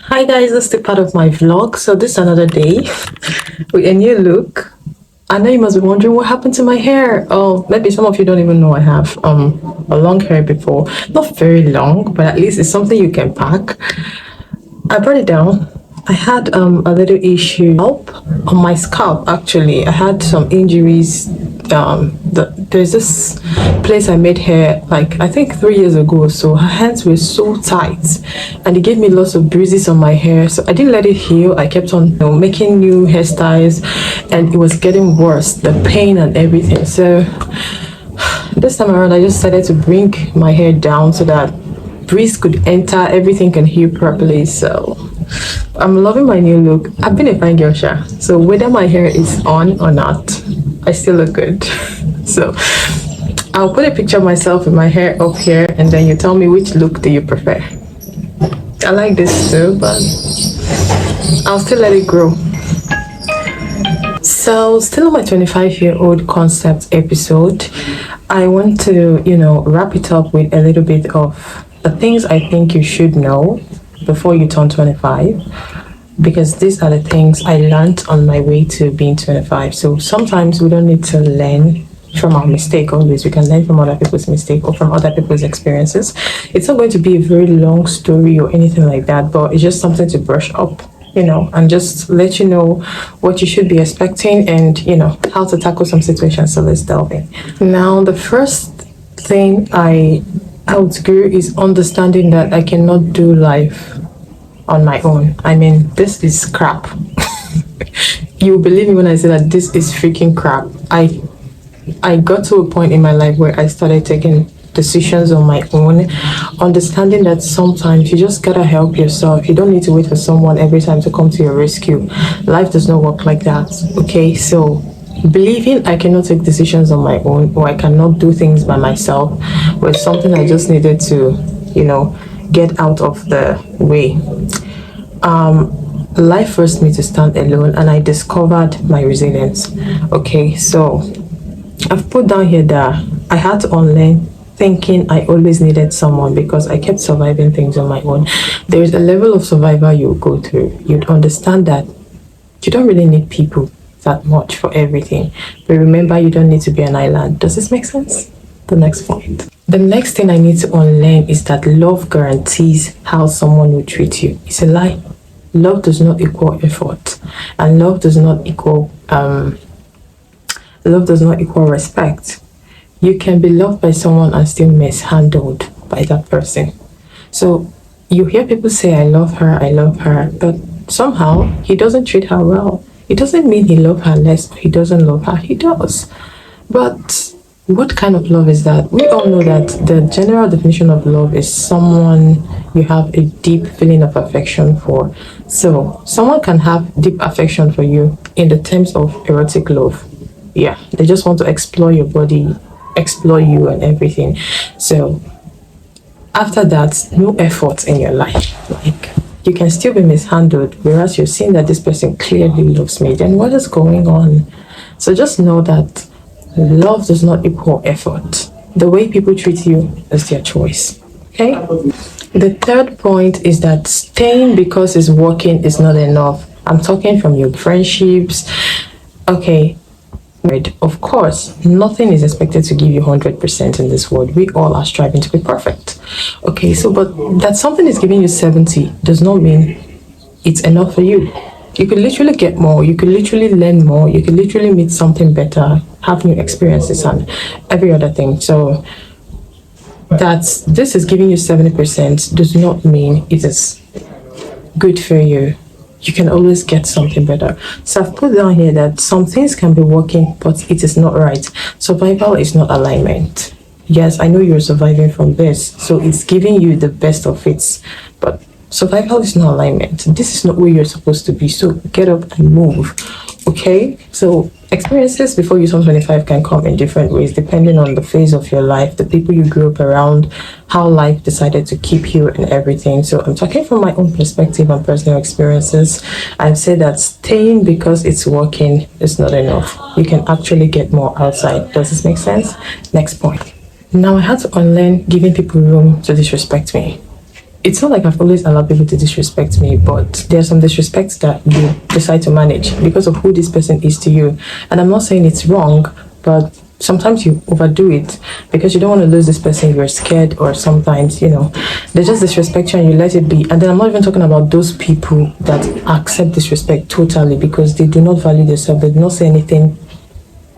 Hi guys, this is the part of my vlog. So this is another day with a new look. I know you must be wondering what happened to my hair. Oh, maybe some of you don't even know I have a long hair before. Not very long, but at least it's something you can pack. I brought it down. I had a little issue on my scalp actually. I had some injuries. There's this place I made hair like I think 3 years ago or so. Her hands were so tight and it gave me lots of bruises on my hair. So I didn't let it heal. I kept on making new hairstyles and it was getting worse, the pain and everything. So this time around I just decided to bring my hair down so that breeze could enter, everything can heal properly. So I'm loving my new look. I've been a fine girl, Sha. So whether my hair is on or not, I still look good. So I'll put a picture of myself with my hair up here and then you tell me which look do you prefer. I like this too, but I'll still let it grow. So still on my 25-year-old concept episode, I want to, wrap it up with a little bit of the things I think you should know before you turn 25, because these are the things I learned on my way to being 25. So sometimes we don't need to learn from our mistake always. We can learn from other people's mistake or from other people's experiences. It's not going to be a very long story or anything like that, but it's just something to brush up, and just let you know what you should be expecting and, how to tackle some situations. So let's delve in. Now, the first thing I outgrew is understanding that I cannot do life on my own. I mean, this is crap. You believe me when I say that this is freaking crap. I got to a point in my life where I started taking decisions on my own, understanding that sometimes you just gotta help yourself. You don't need to wait for someone every time to come to your rescue. Life does not work like that. Okay, so believing I cannot take decisions on my own or I cannot do things by myself was something I just needed to, get out of the way. Life forced me to stand alone and I discovered my resilience. Okay, so I've put down here that I had to unlearn thinking I always needed someone because I kept surviving things on my own. There is a level of survival you go through. You'd understand that you don't really need people that much for everything. But remember, you don't need to be an island. Does this make sense? The next point. The next thing I need to unlearn is that love guarantees how someone will treat you. It's a lie. Love does not equal effort, and love does not equal respect. You can be loved by someone and still mishandled by that person. So you hear people say, I love her, but somehow he doesn't treat her well. It doesn't mean he loves her less or he doesn't love her. He does. But what kind of love is that? We all know that the general definition of love is someone you have a deep feeling of affection for. So someone can have deep affection for you in the terms of erotic love. Yeah, they just want to explore your body, explore you and everything. So after that, no effort in your life. Like, you can still be mishandled, whereas you're seeing that this person clearly loves me. Then what is going on? So just know that love does not equal effort. The way people treat you is their choice. Okay? The third point is that staying because it's working is not enough. I'm talking from your friendships. Okay. Of course, nothing is expected to give you 100% in this world. We all are striving to be perfect. Okay, so but that something is giving you 70 does not mean it's enough for you. You could literally get more. You could literally learn more. You could literally meet something better, have new experiences and every other thing. So that this is giving you 70% does not mean it is good for you. You can always get something better. So I've put down here that some things can be working, but it is not right. Survival is not alignment. Yes, I know you're surviving from this, so it's giving you the best of it, but survival is not alignment. This is not where you're supposed to be, so get up and move. Okay, so experiences before you turn 25 can come in different ways depending on the phase of your life, the people you grew up around, how life decided to keep you and everything. So I'm talking from my own perspective and personal experiences. I'd say that staying because it's working is not enough. You can actually get more outside. Does this make sense? Next point. Now I had to unlearn giving people room to disrespect me. it's not like I've always allowed people to disrespect me, but there's some disrespect that you decide to manage because of who this person is to you. And I'm not saying it's wrong, but sometimes you overdo it because you don't want to lose this person. You're scared, or sometimes, they just disrespect you and you let it be. And then I'm not even talking about those people that accept disrespect totally because they do not value themselves. They do not say anything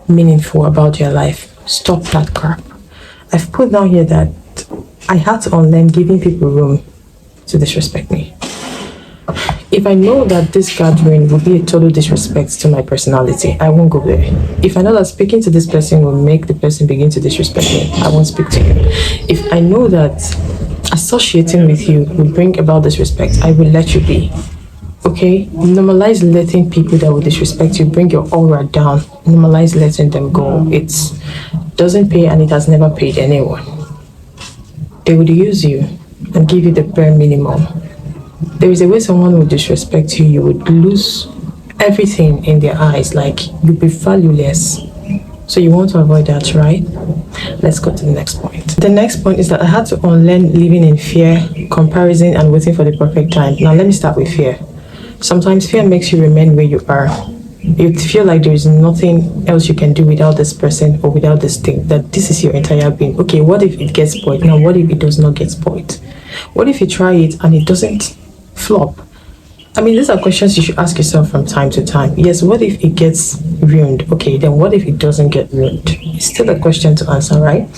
meaningful about your life. Stop that crap. I've put down here that I had to unlearn giving people room to disrespect me. If I know that this gathering will be a total disrespect to my personality, I won't go there. If I know that speaking to this person will make the person begin to disrespect me, I won't speak to you. If I know that associating with you will bring about disrespect, I will let you be. Okay? Normalize letting people that will disrespect you bring your aura down. Normalize letting them go. It doesn't pay, and it has never paid anyone. They would use you and give you the bare minimum. There is a way someone would disrespect you, you would lose everything in their eyes, like you'd be valueless. So you want to avoid that, right? Let's go to the next point. The next point is that I had to unlearn living in fear, comparison, and waiting for the perfect time. Now let me start with fear. Sometimes fear makes you remain where you are. You feel like there is nothing else you can do without this person or without this thing, that this is your entire being. Okay, what if it gets spoiled? Now, what if it does not get spoiled? What if you try it and it doesn't flop? I mean, these are questions you should ask yourself from time to time. Yes, what if it gets ruined? Okay, then what if it doesn't get ruined? It's still a question to answer, right?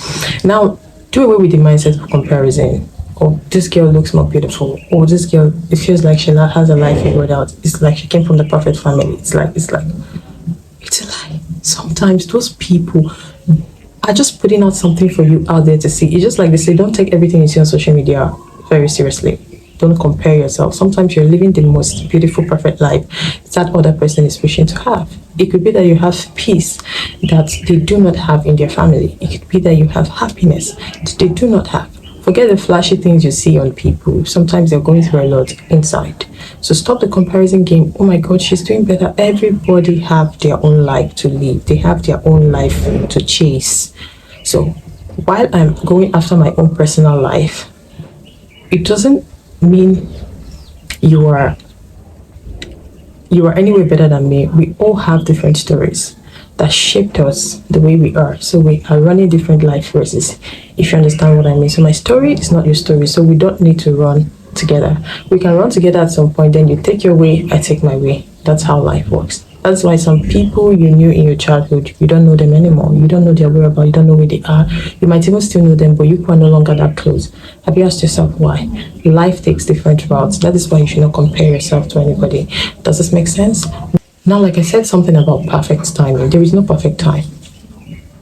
Now, do away with the mindset of comparison. Oh, this girl looks more beautiful. Oh, this girl, it feels like she has a life figured out. It's like she came from the perfect family. It's a lie. Sometimes those people are just putting out something for you out there to see. It's just like they say, don't take everything you see on social media very seriously. Don't compare yourself. Sometimes you're living the most beautiful, perfect life that other person is wishing to have. It could be that you have peace that they do not have in their family. It could be that you have happiness that they do not have. Forget the flashy things you see on people. Sometimes they're going through a lot inside. So stop the comparison game. Oh my God, she's doing better. Everybody have their own life to live. They have their own life to chase. So while I'm going after my own personal life, it doesn't mean you are anyway better than me. We all have different stories that shaped us the way we are. So we are running different life races, if you understand what I mean. So my story is not your story, so we don't need to run together. We can run together at some point, then you take your way, I take my way. That's how life works. That's why some people you knew in your childhood, you don't know them anymore. You don't know their whereabouts, you don't know where they are. You might even still know them, but you are no longer that close. Have you asked yourself why? Life takes different routes. That is why you should not compare yourself to anybody. Does this make sense? Now, like I said something about perfect timing. There is no perfect time.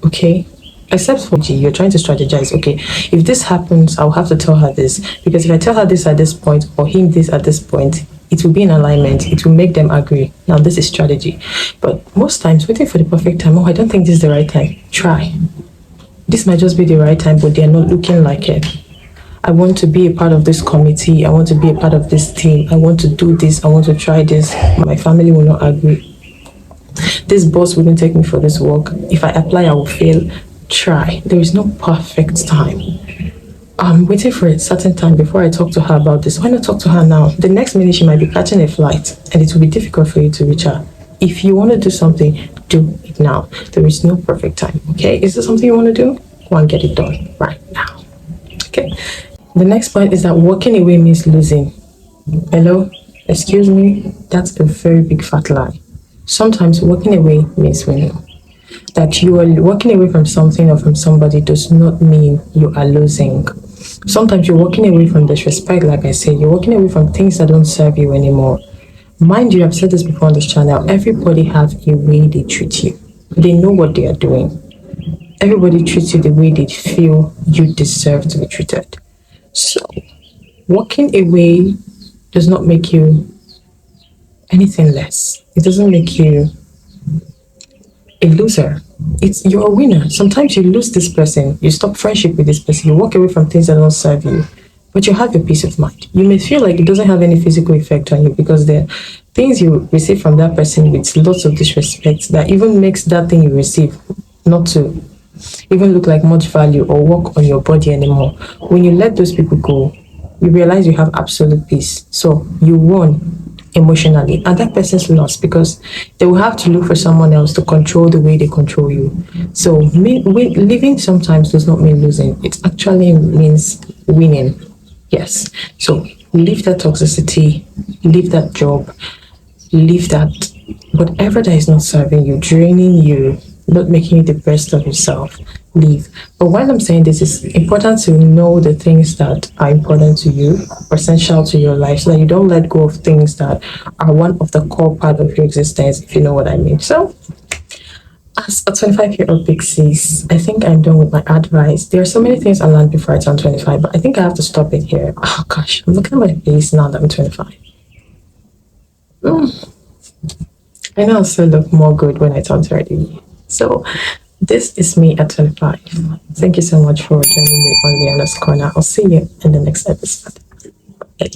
Okay? Except for G, you're trying to strategize. Okay, if this happens, I'll have to tell her this. Because if I tell her this at this point, or him this at this point, it will be in alignment. It will make them agree. Now, this is strategy. But most times, waiting for the perfect time, oh, I don't think this is the right time. Try. This might just be the right time, but they're not looking like it. I want to be a part of this committee. I want to be a part of this team. I want to do this. I want to try this. My family will not agree. This boss wouldn't take me for this work. If I apply, I will fail. Try. There is no perfect time. I'm waiting for a certain time before I talk to her about this. Why not talk to her now? The next minute she might be catching a flight and it will be difficult for you to reach her. If you want to do something, do it now. There is no perfect time. Okay? Is there something you want to do? Go and get it done right now. Okay? The next point is that walking away means losing. Hello? Excuse me? That's a very big fat lie. Sometimes walking away means winning. That you are walking away from something or from somebody does not mean you are losing. Sometimes you're walking away from disrespect, like I said. You're walking away from things that don't serve you anymore. Mind you, I've said this before on this channel. Everybody has a way they treat you. They know what they are doing. Everybody treats you the way they feel you deserve to be treated. So, walking away does not make you anything less. It doesn't make you a loser. You're a winner. Sometimes you lose this person, you stop friendship with this person, you walk away from things that don't serve you, but you have your peace of mind. You may feel like it doesn't have any physical effect on you because the things you receive from that person with lots of disrespect that even makes that thing you receive not to even look like much value or work on your body anymore. When you let those people go, you realize you have absolute peace. So you won emotionally, and that person's lost because they will have to look for someone else to control the way they control you. So living sometimes does not mean losing, it actually means winning. Yes. So leave that toxicity, leave that job, leave that whatever that is not serving you, draining you, not making you the best of yourself, leave. But while I'm saying this, it's important to know the things that are important to you, essential to your life, so that you don't let go of things that are one of the core part of your existence, if you know what I mean. So as a 25-year-old big sis, I think I'm done with my advice. There are so many things I learned before I turned 25, but I think I have to stop it here. Oh gosh, I'm looking at my face now that I'm 25. I know I'll still look more good when I turn 30. So this is me at 25. Thank you so much for joining me on the Honest Corner. I'll see you in the next episode. Bye.